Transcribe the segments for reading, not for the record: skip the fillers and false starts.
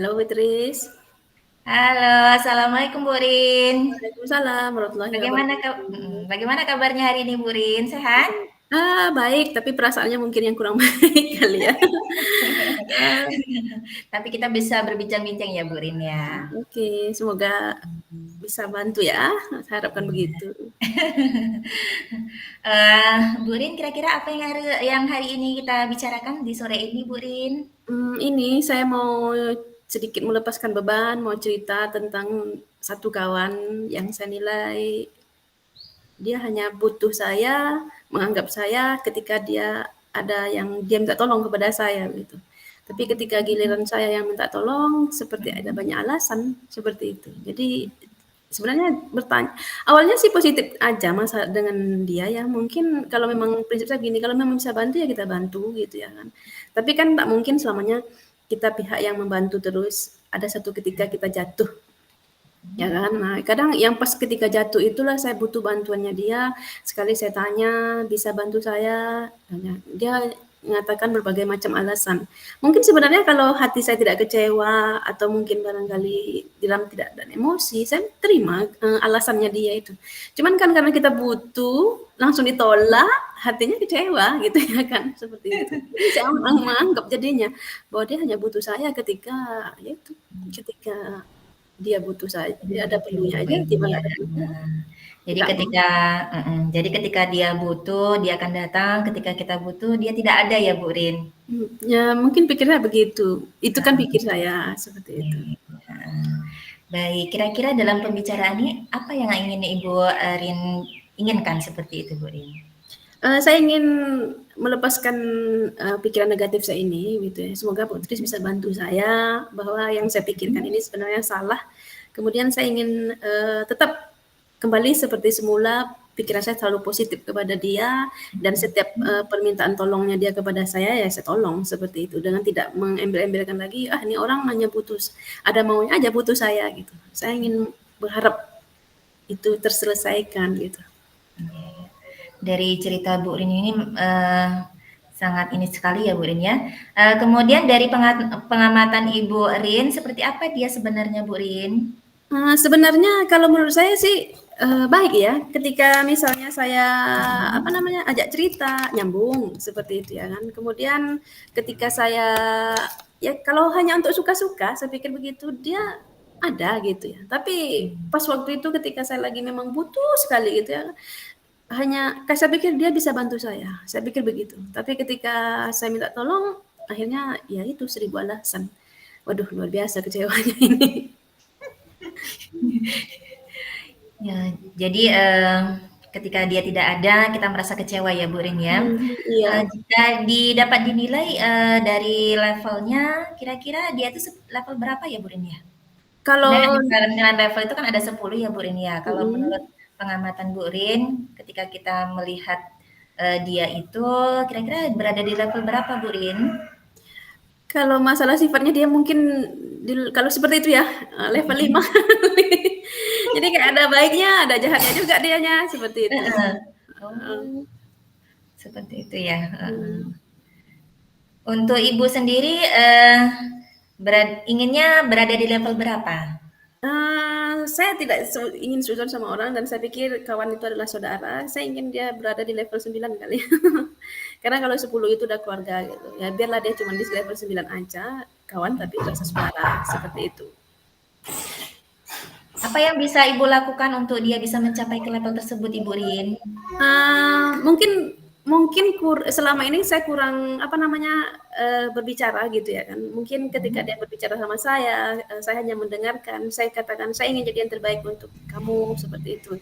Halo Beatrice. Halo, assalamualaikum Bu Rin. Waalaikumsalam warahmatullahi Bagaimana wabarakatuh. bagaimana kabarnya hari ini Bu Rin? Sehat? Baik, tapi perasaannya mungkin yang kurang baik kali ya. Ah, Tapi kita bisa berbincang-bincang ya Bu Rin ya. oke, semoga bisa bantu ya. Saya harapkan begitu. Bu Rin, kira-kira apa yang hari ini kita bicarakan di sore ini Bu Rin? Ini saya mau sedikit melepaskan beban, mau cerita tentang satu kawan yang saya nilai dia hanya butuh saya, menganggap saya ketika dia ada yang dia minta tolong kepada saya gitu. Tapi ketika giliran saya yang minta tolong, seperti ada banyak alasan seperti itu. Jadi sebenarnya bertanya, awalnya sih positif aja masa dengan dia ya. Mungkin kalau memang prinsip saya gini, kalau memang bisa bantu ya kita bantu gitu ya kan. Tapi kan tak mungkin selamanya kita pihak yang membantu terus. Ada satu ketika kita jatuh ya kan. Nah, kadang yang pas ketika jatuh itulah saya butuh bantuannya dia. Sekali saya tanya, "Bisa bantu saya?" Dia mengatakan berbagai macam alasan. Mungkin sebenarnya kalau hati saya tidak kecewa atau mungkin barangkali dalam tidak ada emosi, saya terima, alasannya dia itu. Cuman kan karena kita butuh, langsung ditolak, hatinya kecewa gitu ya kan, seperti itu. Jadi saya menganggap jadinya bahwa dia hanya butuh saya ketika ya itu, ketika dia butuh saya, dia ada perlunya aja, tiba Iya. nggak ada perlunya, Jadi nggak mau. ketika dia butuh, dia akan datang, ketika kita butuh, dia tidak ada ya Bu Rin? Ya mungkin pikirnya begitu. Itu kan pikir saya, seperti itu. Oke, heeh. Baik, kira-kira dalam pembicaraan ini apa yang ingin Ibu, Rin inginkan seperti itu, Bu Rin? Saya ingin melepaskan, pikiran negatif saya ini gitu ya. Semoga Putris bisa bantu saya bahwa yang saya pikirkan ini sebenarnya salah. Kemudian saya ingin, tetap kembali seperti semula, pikiran saya selalu positif kepada dia dan setiap, permintaan tolongnya dia kepada saya, ya saya tolong seperti itu. Dengan tidak mengembel-embelkan lagi, "Ah ini orang hanya butuh ada maunya aja butuh saya," gitu. Saya ingin berharap itu terselesaikan gitu. Dari cerita Bu Rin ini, sangat ini sekali ya Bu Rin ya. Kemudian dari pengamatan Ibu Rin, seperti apa dia sebenarnya Bu Rin? Sebenarnya kalau menurut saya sih, baik ya ketika misalnya saya, apa namanya, ajak cerita, nyambung seperti itu ya kan. Kemudian ketika saya ya kalau hanya untuk suka-suka, saya pikir begitu, dia ada gitu ya. Tapi pas waktu itu ketika saya lagi memang butuh sekali gitu ya, saya pikir dia bisa bantu saya pikir begitu. Tapi ketika saya minta tolong, akhirnya ya itu 1000 alasan. Waduh luar biasa kecewanya ini. Ya, jadi, ketika dia tidak ada, kita merasa kecewa ya, Bu Rin, ya. Iya. Jika dapat dinilai, dari levelnya, kira-kira dia itu level berapa ya, Bu Rin, ya? Karena kan Kalau di penilaian level itu kan ada 10 ya, Bu Rin, ya. Kalau menurut mhm, pengamatan Bu Rin, ketika kita melihat, dia itu kira-kira berada di level berapa, Bu Rin? kalau masalah sifatnya dia mungkin kalau seperti itu ya, level 5. Jadi kayak ada baiknya, ada jahatnya juga dianya, seperti itu. Heeh. Heeh. Oh, seperti itu ya, heeh. Mmm, Untuk Ibu sendiri, inginnya berada di level berapa? saya tidak ingin suuzon sama orang dan saya pikir kawan itu adalah saudara, saya ingin dia berada di level 9 kali. Karena kalau 10 itu udah keluarga gitu, ya biarlah dia cuma di level 9 aja, kawan tapi rasa saudara, seperti itu. Apa yang bisa Ibu lakukan untuk dia bisa mencapai ke level tersebut, Ibu Rin? Mungkin mungkin selama ini saya kurang, apa namanya, berbicara gitu ya kan. Mungkin ketika dia berbicara sama saya hanya mendengarkan, saya katakan, "Saya ingin jadi yang terbaik untuk kamu," seperti itu.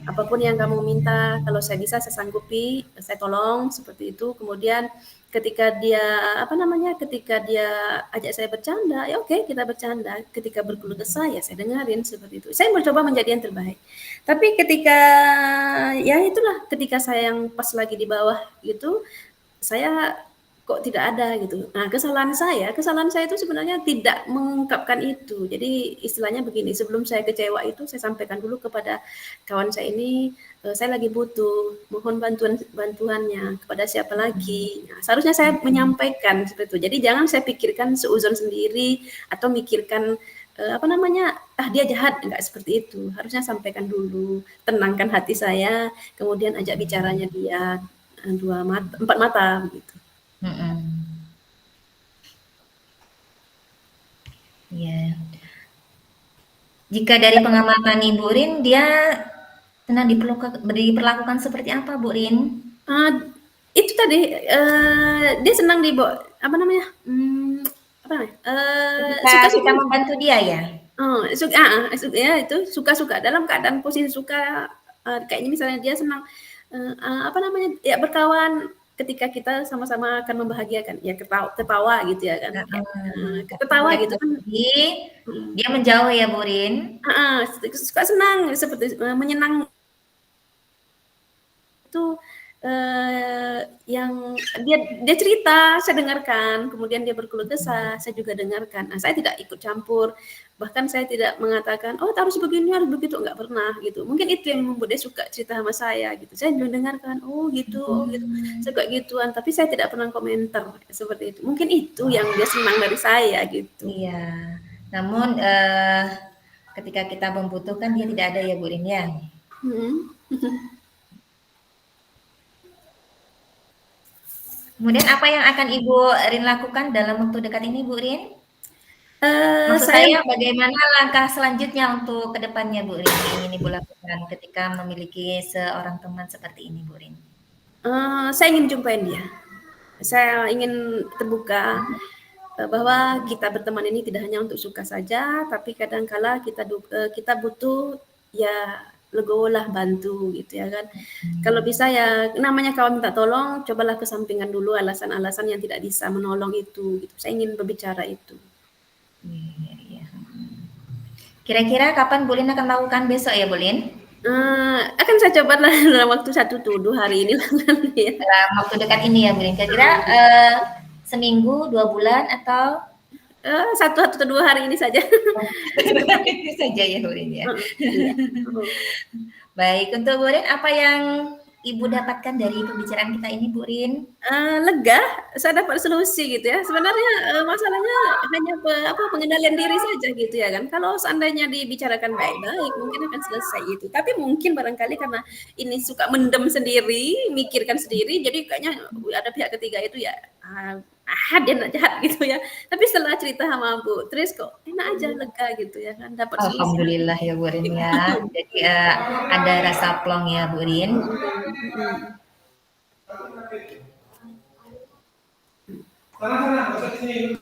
Apapun yang kamu minta, kalau saya bisa saya sanggupi, saya tolong, seperti itu. Kemudian ketika dia, apa namanya, ketika dia ajak saya bercanda, ya oke kita bercanda. Ketika berkeluh kesah, ya saya dengarin, seperti itu. Saya mencoba menjadi yang terbaik. Tapi ketika ya itulah, ketika saya yang pas lagi di bawah gitu, saya kok tidak ada gitu. Nah, kesalahan saya itu sebenarnya tidak mengungkapkan itu. Jadi istilahnya begini, sebelum saya kecewa itu saya sampaikan dulu kepada kawan saya ini, saya lagi butuh, mohon bantuannya kepada siapa lagi. Nah, seharusnya saya Mhm. menyampaikan seperti itu. Jadi jangan saya pikirkan seuzon sendiri atau mikirkan apa namanya, ah dia jahat, enggak seperti itu. Harusnya sampaikan dulu, tenangkan hati saya, kemudian ajak bicaranya dia dua mata, empat mata begitu. Mhm. Iya. Jika dari pengamatan Ibu Rin, dia pernah diperlakukan seperti apa, Bu Rin? Uh, itu tadi dia senang dibawa apa namanya? Apa namanya? Ketika kita Suka-suka. membantu dia ya? Oh, ya itu suka-suka dalam keadaan posisi suka kayaknya misalnya dia senang apa namanya? Ya berkawan ketika kita sama-sama akan membahagiakan. Ya ketawa gitu ya kan. Kayak, Heeh, tapi ketawa ketika gitu kita kan. sedih, Hmm. dia menjauh ya, Bu Rin? Heeh, suka senang seperti menyenang itu yang dia cerita, saya dengarkan, kemudian dia berkeluh kesah, saya juga dengarkan. Nah, saya tidak ikut campur, bahkan saya tidak mengatakan, oh harus begini, harus begitu, enggak pernah gitu. Mungkin itu yang membuat dia suka cerita sama saya gitu. Saya mendengarkan, oh gitu, oh gitu, Mmm, suka gituan, tapi saya tidak pernah komentar seperti itu. Mungkin itu yang dia senang dari saya gitu. iya. Namun, ketika kita membutuhkan dia tidak ada ya, Bu Rin, ya? Hmm. Kemudian apa yang akan Ibu Rin lakukan dalam waktu dekat ini, Bu Rin? Maksud Saya saya bagaimana langkah selanjutnya untuk ke depannya, Bu Rin, yang ingin Ibu lakukan ketika memiliki seorang teman seperti ini, Bu Rin? saya ingin jumpain dia. Saya ingin terbuka bahwa kita berteman ini tidak hanya untuk suka saja, tapi kadangkala kita butuh ya legowolah bantu gitu ya kan. Kalau Mmm, bisa ya namanya kawan minta tolong, cobalah kesampingkan dulu alasan-alasan yang tidak bisa menolong itu gitu. Saya ingin berbicara itu. iya iya, kira-kira kapan Bu Lin akan melakukan besok ya, Bu Lin? Akan saya coba lah dalam waktu 1 atau 2 hari ini lah ya. Dalam waktu dekat ini ya, Bu Lin, kira-kira, seminggu, 2 bulan, atau 1 atau 2 hari ini saja. itu saja ya, Bu Lin, ya? Iya. Mhm. Baik, untuk Bu Rin, apa yang Ibu dapatkan dari pembicaraan kita ini, Bu Rin? Lega, saya dapat solusi gitu ya. Sebenarnya, masalahnya hanya pengendalian diri saja gitu ya kan. Kalau seandainya dibicarakan baik-baik mungkin akan selesai gitu. Tapi mungkin barangkali karena ini suka mendem sendiri, mikirkan sendiri, jadi kayaknya ada pihak ketiga itu ya, dia nak jahat gitu ya. Tapi setelah cerita sama Bu Tris kok enak aja, lega gitu ya kan, dapat solusi. Alhamdulillah ya, Bu Rin, ya. Jadi, ada rasa plong ya, Bu Rin. Mhm, mhm.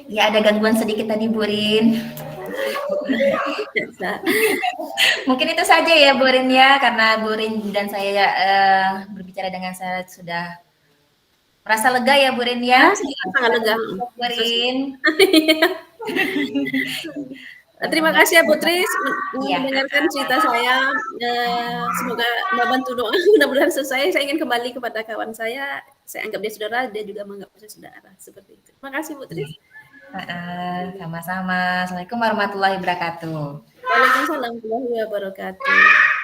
Ya, ada gangguan sedikit tadi, Bu Rin. Biasa. Mungkin itu saja ya, Bu Rin, ya, karena Bu Rin dan saya, berbicara dengan saya sudah merasa lega ya, Bu Rin, ya. Sangat lega. Bu Rin. Terima kasih ya Putri Iya. mendengarkan cerita saya. Semoga membantu doa. Mudah-mudahan selesai. Saya ingin kembali kepada kawan saya. Saya anggap dia saudara, dia juga menganggap saya saudara. Seperti itu. Terima kasih Putri. Sama-sama. Assalamualaikum warahmatullahi wabarakatuh. Waalaikumsalam warahmatullahi wabarakatuh.